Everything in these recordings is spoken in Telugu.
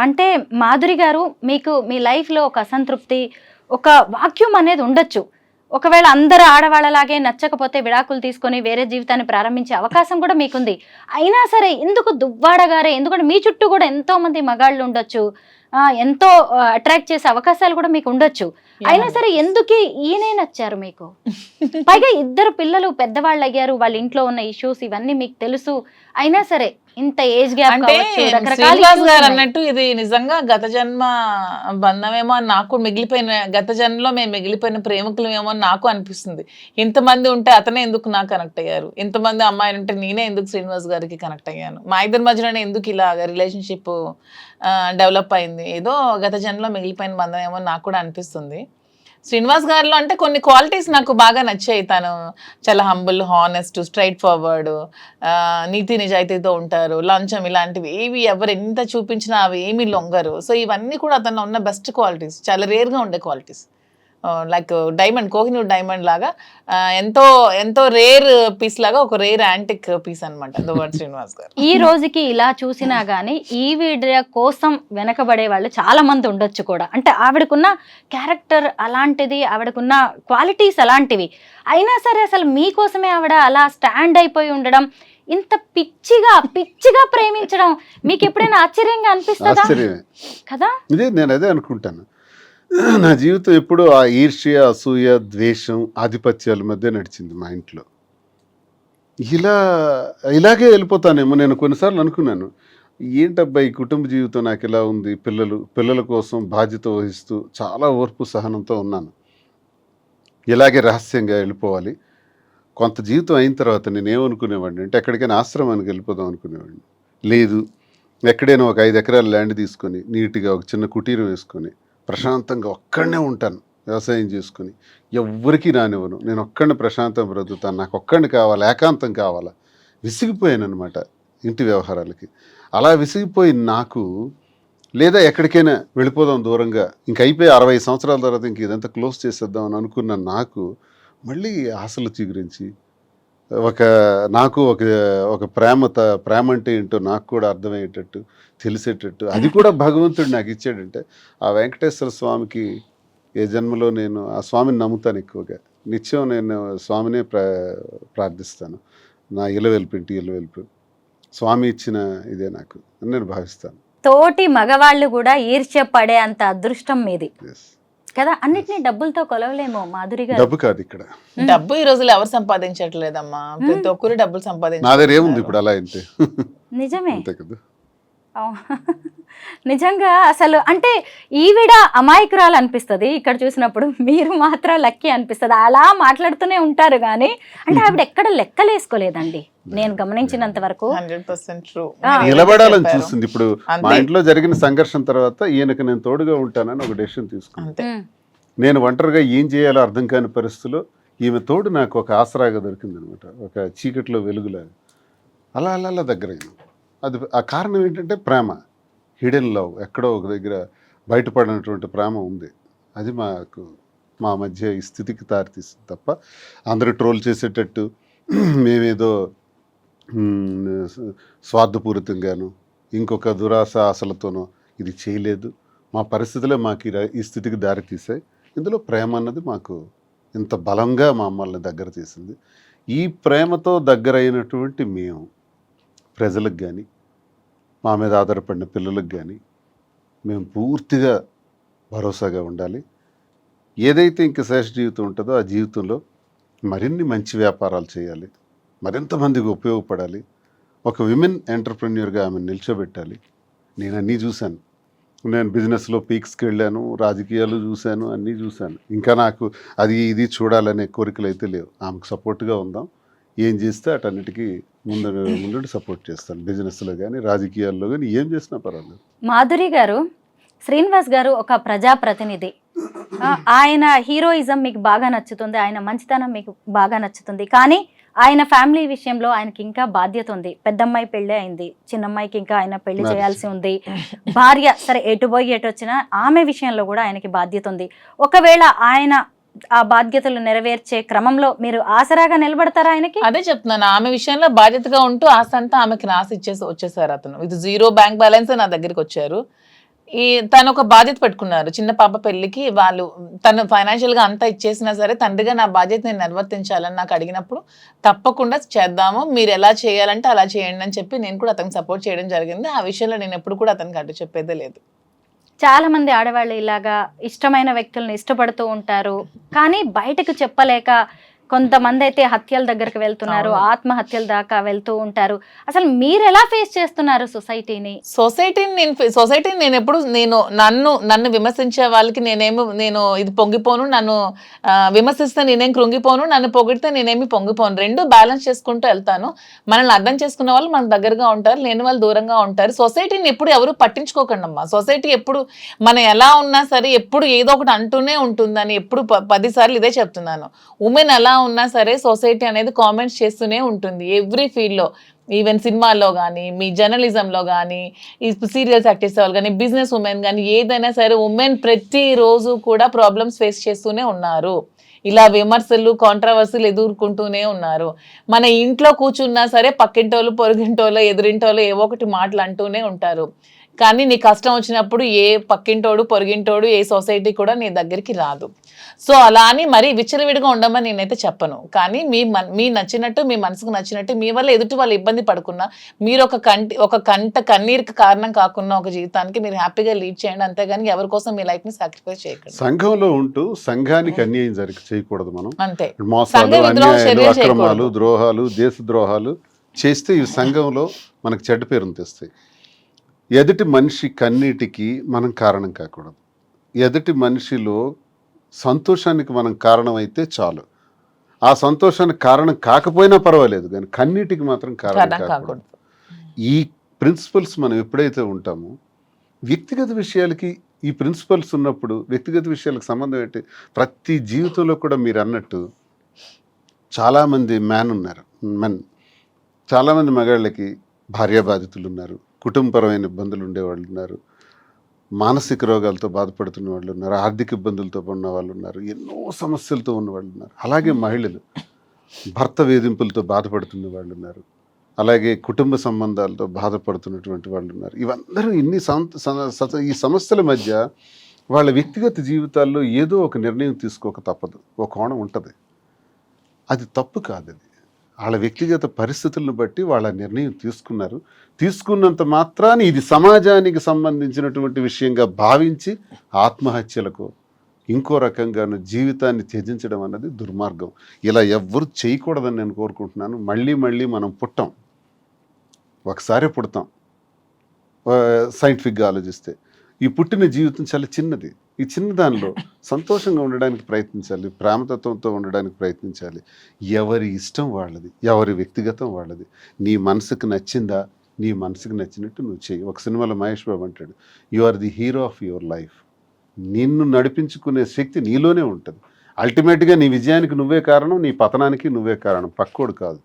అంటే మాధురి గారు మీకు మీ లైఫ్‌లో ఒక అసంతృప్తి, ఒక వాక్యూమ్ అనేది ఉండొచ్చు. ఒకవేళ అందరు ఆడవాళ్ళలాగే నచ్చకపోతే విడాకులు తీసుకొని వేరే జీవితాన్ని ప్రారంభించే అవకాశం కూడా మీకుంది. అయినా సరే ఎందుకు దువ్వాడ గారే, ఎందుకంటే మీ చుట్టూ కూడా ఎంతో మంది మగాళ్ళు ఉండొచ్చు. ఎంతో అట్రాక్ట్ చేసే అవకాశాలు కూడా మీకు ఉండొచ్చు. అయినా సరే ఎందుకు ఈయనే నచ్చారు మీకు? పైగా ఇద్దరు పిల్లలు పెద్దవాళ్ళు అయ్యారు. వాళ్ళ ఇంట్లో ఉన్న ఇష్యూస్ ఇవన్నీ మీకు తెలుసు. అయినా సరే ఇంత ఏజ్ గ్యాప్ అంటే కావచ్చు, రకరకాల శ్రీనివాస్ issues గారు ఉన్నాయి. అన్నట్టు ఇది నిజంగా గత జన్మ బంధమేమో అని నాకు మిగిలిపోయిన, గత జన్మలో మేము మిగిలిపోయిన ప్రేమికులమేమో అని నాకు అనిపిస్తుంది. ఇంతమంది ఉంటే అతనే ఎందుకు నాకు కనెక్ట్ అయ్యారు, ఇంతమంది అమ్మాయిలు ఉంటే నేనే ఎందుకు శ్రీనివాస్ గారికి కనెక్ట్ అయ్యాను, మా ఇద్దరి మధ్యలోనే ఎందుకు ఇలాగ రిలేషన్షిప్ డెవలప్ అయింది, ఏదో గత జన్మలో మిగిలిపోయిన బంధం ఏమో నాకు కూడా అనిపిస్తుంది. శ్రీనివాస్ గారిలో అంటే కొన్ని క్వాలిటీస్ నాకు బాగా నచ్చాయి. తను చాలా హంబుల్, హానెస్ట్, స్ట్రైట్ ఫార్వర్డ్, నీతి నిజాయితీతో ఉంటారు. లంచం ఇలాంటివి ఏవి ఎవరు ఎంత చూపించినా అవి ఏమీ లొంగరు. సో ఇవన్నీ కూడా అతను ఉన్న బెస్ట్ క్వాలిటీస్, చాలా రేర్గా ఉండే qualities. Like diamond, Kohinoor diamond లాగా ఎంతో ఎంతో రేర్ పీస్ లాగా, ఒక రేర్ యాంటిక్ పీస్ అనమాట దువ్వాడ శ్రీనివాస్ గారు. ఈ రోజుకి ఇలా చూసినా గానీ ఈ వీడియో కోసం వెనకబడే వాళ్ళు చాలా మంది ఉండొచ్చు కూడా. అంటే ఆవిడకున్న క్యారెక్టర్ అలాంటిది, ఆవిడకున్న క్వాలిటీస్ అలాంటివి. అయినా సరే అసలు మీకోసమే ఆవిడ అలా స్టాండ్ అయిపోయి ఉండడం, ఇంత పిచ్చిగా ప్రేమించడం మీకు ఎప్పుడైనా ఆశ్చర్యంగా అనిపిస్తుందా? ఆశ్చర్యమే కదా. ఇదే, నేను అదే అనుకుంటాను. నా జీవితం ఎప్పుడూ ఆ ఈర్ష్య, అసూయ, ద్వేషం, ఆధిపత్యాల మధ్య నడిచింది మా ఇంట్లో. ఇలాగే వెళ్ళిపోతానేమో. నేను కొన్నిసార్లు అనుకున్నాను, ఏంటబ్బా ఈ కుటుంబ జీవితం నాకు ఇలా ఉంది, పిల్లల కోసం బాధ్యత వహిస్తూ చాలా ఓర్పు సహనంతో ఉన్నాను, ఇలాగే రహస్యంగా వెళ్ళిపోవాలి. కొంత జీవితం అయిన తర్వాత నేను ఏమనుకునేవాడిని అంటే ఎక్కడికైనా ఆశ్రమానికి వెళ్ళిపోదాం అనుకునేవాడిని. లేదు, ఎక్కడైనా ఒక 5 ఎకరాల ల్యాండ్ తీసుకొని నీట్గా ఒక చిన్న కుటీరం వేసుకొని ప్రశాంతంగా ఒక్కడనే ఉంటాను, వ్యవసాయం చేసుకొని ఎవ్వరికీ రానివ్వను, నేను ఒక్కడిని ప్రశాంతంగా బ్రతుకుతాను, నాకు ఒక్కడిని కావాలి, ఏకాంతం కావాలా. విసిగిపోయాను అనమాట ఇంటి వ్యవహారాలకి. అలా విసిగిపోయి నాకు, లేదా ఎక్కడికైనా వెళ్ళిపోదాం దూరంగా, ఇంక అయిపోయి 60 సంవత్సరాల తర్వాత ఇంక ఇదంతా క్లోజ్ చేసేద్దాం అని అనుకున్న నాకు మళ్ళీ ఆశలు చిగురించి నాకు ఒక ప్రేమ అంటే ఏంటో నాకు కూడా అర్థమయ్యేటట్టు, తెలిసేటట్టు, అది కూడా భగవంతుడు నాకు ఇచ్చాడంటే ఆ వెంకటేశ్వర స్వామికి ఏ జన్మలో నేను ఆ స్వామిని నమ్ముతాను ఎక్కువగా. నిత్యం నేను స్వామినే ప్రార్థిస్తాను. నా ఇలవెల్పు స్వామి ఇచ్చిన ఇదే నాకు అని నేను భావిస్తాను. తోటి మగవాళ్ళు కూడా ఈర్ష్య పడే అంత అదృష్టం మీది ఎస్, కదా. అన్నిటినీ డబ్బులతో కొలవలేమో మాధురి గారు. డబ్బు కాదు ఇక్కడ, డబ్బు ఈ రోజులు ఎవరు సంపాదించట్లేదమ్మా, ప్రతి ఒక్కరు డబ్బులు నా సంపాదించారు. దగ్గర ఏముంది ఇప్పుడు అలా అంటే నిజమే. అంతే కదా. నిజంగా అసలు అంటే ఈవిడ అమాయకురాలు అనిపిస్తుంది ఇక్కడ చూసినప్పుడు, మీరు మాత్రం లక్కీ అనిపిస్తుంది. అలా మాట్లాడుతూనే ఉంటారు కానీ అంటే ఆవిడ ఎక్కడ లెక్కలేసుకోలేదండి నేను గమనించినంత వరకు. 100% true. నిలబడాలని చూస్తుంది. ఇప్పుడు మా ఇంట్లో జరిగిన సంఘర్షణ తర్వాత ఈయనకు నేను తోడుగా ఉంటానని ఒక డెసిషన్ తీసుకున్నాను. అంతే. నేను ఒంటరిగా ఏం చేయాలో అర్థం కాని పరిస్థితిలో ఈమె తోడు నాకు ఒక ఆసరాగా దొరికింది అనమాట, ఒక చీకట్లో వెలుగులాగా. అలా దగ్గరైంది. అది ఆ కారణం ఏంటంటే ప్రేమ, హిడెన్ లవ్, ఎక్కడో ఒక దగ్గర బయటపడినటువంటి ప్రేమ ఉంది. అది మా మధ్య ఈ స్థితికి దారితీస్తుంది తప్ప అందరూ ట్రోల్ చేసేటట్టు మేమేదో స్వార్థపూరితంగాను ఇంకొక దురాశ ఆశలతోనో ఇది చేయలేదు. మా పరిస్థితులే మాకు ఈ స్థితికి దారితీసాయి. ఇందులో ప్రేమ అన్నది మాకు ఇంత బలంగా మమ్మల్ని దగ్గర తీసింది. ఈ ప్రేమతో దగ్గరైనటువంటి మేము ప్రజలకు కానీ, మా మీద ఆధారపడిన పిల్లలకు కానీ మేము పూర్తిగా భరోసాగా ఉండాలి. ఏదైతే ఇంక శేష జీవితం ఉంటుందో ఆ జీవితంలో మరిన్ని మంచి వ్యాపారాలు చేయాలి, మరింత మందికి ఉపయోగపడాలి, ఒక విమెన్ ఎంటర్ప్రెన్యూర్గా ఆమె నిల్చోబెట్టాలి. నేను అన్నీ చూశాను. నేను బిజినెస్లో పీక్స్కి వెళ్ళాను, రాజకీయాలు చూశాను, అన్నీ చూశాను. ఇంకా నాకు అది ఇది చూడాలనే కోరికలు అయితే లేవు. ఆమెకు సపోర్ట్గా ఉందాం, ఏం చేస్తే అటన్నిటికీ ముందు సపోర్ట్ చేస్తాను. బిజినెస్లో కానీ రాజకీయాల్లో కానీ ఏం చేసినా పర్వాలేదు. మాధురి గారు, శ్రీనివాస్ గారు ఒక ప్రజాప్రతినిధి. ఆయన హీరోయిజం మీకు బాగా నచ్చుతుంది, ఆయన మంచితనం మీకు బాగా నచ్చుతుంది. కానీ ఆయన ఫ్యామిలీ విషయంలో ఆయనకి ఇంకా బాధ్యత ఉంది. పెద్దమ్మాయి పెళ్ళి అయింది, చిన్నమ్మాయికి ఇంకా ఆయన పెళ్లి చేయాల్సి ఉంది. భార్య సరే ఎటు పోయి ఎటు వచ్చినా ఆమె విషయంలో కూడా ఆయనకి బాధ్యత ఉంది. ఒకవేళ ఆయన ఆ బాధ్యతలు నెరవేర్చే క్రమంలో మీరు ఆసరాగా నిలబడతారా ఆయనకి? అదే చెప్తున్నాను, ఆమె విషయంలో బాధ్యతగా ఉంటూ ఆస్తి అంతా ఆమెకి రాసి వచ్చేసారు. అతను ఇది 0 బ్యాంక్ బ్యాలెన్స్ నా దగ్గరికి వచ్చారు. తను ఒక బాధ్యత పెట్టుకున్నారు. చిన్న పాప పెళ్లికి వాళ్ళు తను ఫైనాన్షియల్ గా అంతా ఇచ్చేసినా సరే తండ్రిగా నా బాధ్యత నేను నిర్వర్తించాలని నాకు అడిగినప్పుడు తప్పకుండా చేద్దాము, మీరు ఎలా చేయాలంటే అలా చేయండి అని చెప్పి నేను కూడా అతనికి సపోర్ట్ చేయడం జరిగింది. ఆ విషయంలో నేను ఎప్పుడు కూడా అతనికి అడ్డు చెప్పేదే లేదు. చాలా మంది ఆడవాళ్ళు ఇలాగా ఇష్టమైన వ్యక్తులను ఇష్టపడుతూ ఉంటారు, కానీ బయటకు చెప్పలేక కొంతమంది అయితే హత్యల దగ్గరకు వెళ్తున్నారు, ఆత్మహత్యల దాకా వెళ్తూ ఉంటారు. అసలు మీరు ఎలా ఫేస్ చేస్తున్నారు సొసైటీని? సొసైటీని నేను ఎప్పుడు నన్ను విమర్శించే వాళ్ళకి నేను ఇది పొంగిపోను, నన్ను విమర్శిస్తే నేనేం కృంగిపోను, నన్ను పొగిడితే నేనేమి పొంగిపోను. రెండు బ్యాలెన్స్ చేసుకుంటూ వెళ్తాను. మనల్ని అర్థం చేసుకున్న వాళ్ళు మనకు దగ్గరగా ఉంటారు, లేని వాళ్ళు దూరంగా ఉంటారు. సొసైటీని ఎప్పుడు ఎవరు పట్టించుకోకండి అమ్మా. సొసైటీ ఎప్పుడు మనం ఎలా ఉన్నా సరే ఎప్పుడు ఏదో ఒకటి అంటూనే ఉంటుందని ఎప్పుడు 10 సార్లు ఇదే చెప్తున్నాను. ఉమెన్ ఎలా ఉన్నా సరే సొసైటీ అనేది కామెంట్స్ చేస్తూనే ఉంటుంది ఎవ్రీ ఫీల్డ్ లో. ఈవెన్ సినిమాల్లో కానీ, మీ జర్నలిజంలో కానీ, ఈ సీరియల్స్ యాక్ట్ చేసే వాళ్ళు కానీ, బిజినెస్ ఉమెన్ కానీ, ఏదైనా సరే ఉమెన్ ప్రతిరోజు కూడా ప్రాబ్లమ్స్ ఫేస్ చేస్తూనే ఉన్నారు. ఇలా విమర్శలు, కాంట్రవర్సీలు ఎదుర్కొంటూనే ఉన్నారు. మన ఇంట్లో కూర్చున్నా సరే పక్కింటోళ్ళు, పొరుగింటోళ్ళు, ఎదురింటోళ్ళు ఏవో ఒకటి మాటలు అంటూనే ఉంటారు. కానీ నీ కష్టం వచ్చినప్పుడు ఏ పక్కింటోడు, పొరుగింటోడు, ఏ సొసైటీ కూడా నీ దగ్గరికి రాదు. సో అలా అని మరీ విచ్చలవిడిగా ఉండమని నేనైతే చెప్పను. కానీ మీ నచ్చినట్టు, మీ మనసుకు నచ్చినట్టు, మీ వల్ల ఎదుటి వాళ్ళు ఇబ్బంది పడకుండా, మీరు ఒక కంట కన్నీరుకి కారణం కాకుండా ఒక జీవితానికి మీరు హ్యాపీగా లీడ్ చేయండి. అంతేగాని ఎవరి కోసం మీ లైఫ్ ని సాక్రిఫైస్ చేయకండి. సంఘంలో ఉంటూ సంఘానికి అన్యాయం చేయకూడదు. మనం అంతే. మోసాలు, అన్యాయాలు, అక్రమాలు, ద్రోహాలు, దేశ ద్రోహాలు చేస్తే ఈ సంఘంలో మనకు చెడ్డ పేరును తెస్తాయి. ఎదుటి మనిషి కన్నీటికి మనం కారణం కాకూడదు. ఎదుటి మనిషిలో సంతోషానికి మనం కారణం అయితే చాలు. ఆ సంతోషానికి కారణం కాకపోయినా పర్వాలేదు, కానీ కన్నీటికి మాత్రం కారణం కాకూడదు. ఈ ప్రిన్సిపల్స్ మనం ఎప్పుడైతే ఉంటామో, వ్యక్తిగత విషయాలకి ఈ ప్రిన్సిపల్స్ ఉన్నప్పుడు వ్యక్తిగత విషయాలకు సంబంధం ఏంటి? ప్రతి జీవితంలో కూడా మీరు అన్నట్టు చాలామంది మెన్ చాలామంది మగాళ్ళకి భార్యాబాధితులు ఉన్నారు, కుటుంబపరమైన ఇబ్బందులు ఉండేవాళ్ళు ఉన్నారు, మానసిక రోగాలతో బాధపడుతున్న వాళ్ళు ఉన్నారు, ఆర్థిక ఇబ్బందులతో ఉన్న వాళ్ళు ఉన్నారు, ఎన్నో సమస్యలతో ఉన్న వాళ్ళు ఉన్నారు. అలాగే మహిళలు భర్త వేధింపులతో బాధపడుతున్న వాళ్ళు ఉన్నారు, అలాగే కుటుంబ సంబంధాలతో బాధపడుతున్నటువంటి వాళ్ళు ఉన్నారు. ఇవందరూ ఈ సమస్యల మధ్య వాళ్ళ వ్యక్తిగత జీవితాల్లో ఏదో ఒక నిర్ణయం తీసుకోక తప్పదు. ఒక కోణం ఉంటుంది, అది తప్పు కాదు. అది వాళ్ళ వ్యక్తిగత పరిస్థితులను బట్టి వాళ్ళ నిర్ణయం తీసుకున్నారు. తీసుకున్నంత మాత్రాన్ని ఇది సమాజానికి సంబంధించినటువంటి విషయంగా భావించి ఆత్మహత్యలకు ఇంకో రకంగాను జీవితాన్ని త్యజించడం అన్నది దుర్మార్గం. ఇలా ఎవ్వరు చేయకూడదని నేను కోరుకుంటున్నాను. మళ్ళీ మళ్ళీ మనం పుట్టాం, ఒకసారి పుడతాం. సైంటిఫిక్గా ఆలోచిస్తే ఈ పుట్టిన జీవితం చాలా చిన్నది. ఈ చిన్న దానిలో సంతోషంగా ఉండడానికి ప్రయత్నించాలి, ప్రేమతత్వంతో ఉండడానికి ప్రయత్నించాలి. ఎవరి ఇష్టం వాళ్ళది, ఎవరి వ్యక్తిగతం వాళ్ళది. నీ మనసుకు నచ్చిందా, నీ మనసుకు నచ్చినట్టు నువ్వు చెయ్యి. ఒక సినిమాలో మహేష్ బాబు అంటాడు, you are the hero of your life. నిన్ను నడిపించుకునే శక్తి నీలోనే ఉంటుంది. అల్టిమేట్గా నీ విజయానికి నువ్వే కారణం, నీ పతనానికి నువ్వే కారణం, పక్కోడు కాదు.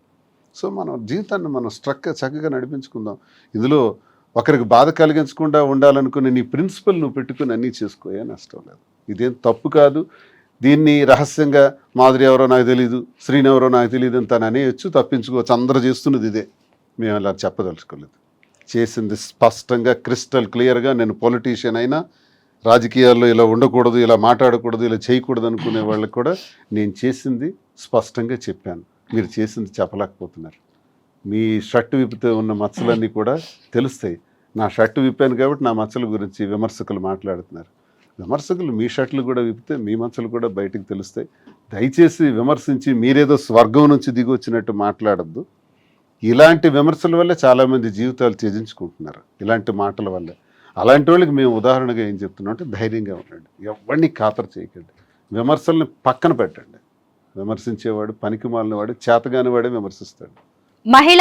సో మనం జీవితాన్ని మనం చక్కగా నడిపించుకుందాం. ఇందులో ఒకరికి బాధ కలిగించకుండా ఉండాలనుకునే నీ ప్రిన్సిపల్ నువ్వు పెట్టుకుని అన్నీ చేసుకోయే నష్టం లేదు. ఇదేం తప్పు కాదు. దీన్ని రహస్యంగా మాధురి ఎవరో నాకు తెలియదు, శ్రీని ఎవరో నాకు తెలియదు అని తను అనేయచ్చు, తప్పించుకోవచ్చు. అందరూ చేస్తున్నది ఇదే. మేము అలా చెప్పదలుచుకోలేదు. చేసింది స్పష్టంగా క్రిస్టల్ క్లియర్గా. నేను పొలిటీషియన్ అయినా, రాజకీయాల్లో ఇలా ఉండకూడదు, ఇలా మాట్లాడకూడదు, ఇలా చేయకూడదు అనుకునే వాళ్ళకి కూడా నేను చేసింది స్పష్టంగా చెప్పాను. మీరు చేసింది చెప్పలేకపోతున్నారు. మీ షర్టు విప్పితే ఉన్న మచ్చలన్నీ కూడా తెలుస్తాయి. నా షర్టు విప్పాను కాబట్టి నా మచ్చల గురించి విమర్శకులు మాట్లాడుతున్నారు. విమర్శకులు మీ షర్ట్లు కూడా విప్పితే మీ మచ్చలు కూడా బయటకు తెలుస్తాయి. దయచేసి విమర్శించి మీరేదో స్వర్గం నుంచి దిగి వచ్చినట్టు మాట్లాడద్దు. ఇలాంటి విమర్శల వల్ల చాలామంది జీవితాలు త్యజించుకుంటున్నారు, ఇలాంటి మాటల వల్ల. అలాంటి వాళ్ళకి మేము ఉదాహరణగా ఏం చెప్తున్నాం అంటే ధైర్యంగా ఉండండి, ఎవరిని ఖాతరు చేయకండి, విమర్శల్ని పక్కన పెట్టండి. విమర్శించేవాడు పనికి మాలిన వాడు, చేతగాని వాడే విమర్శిస్తాడు. మహిళా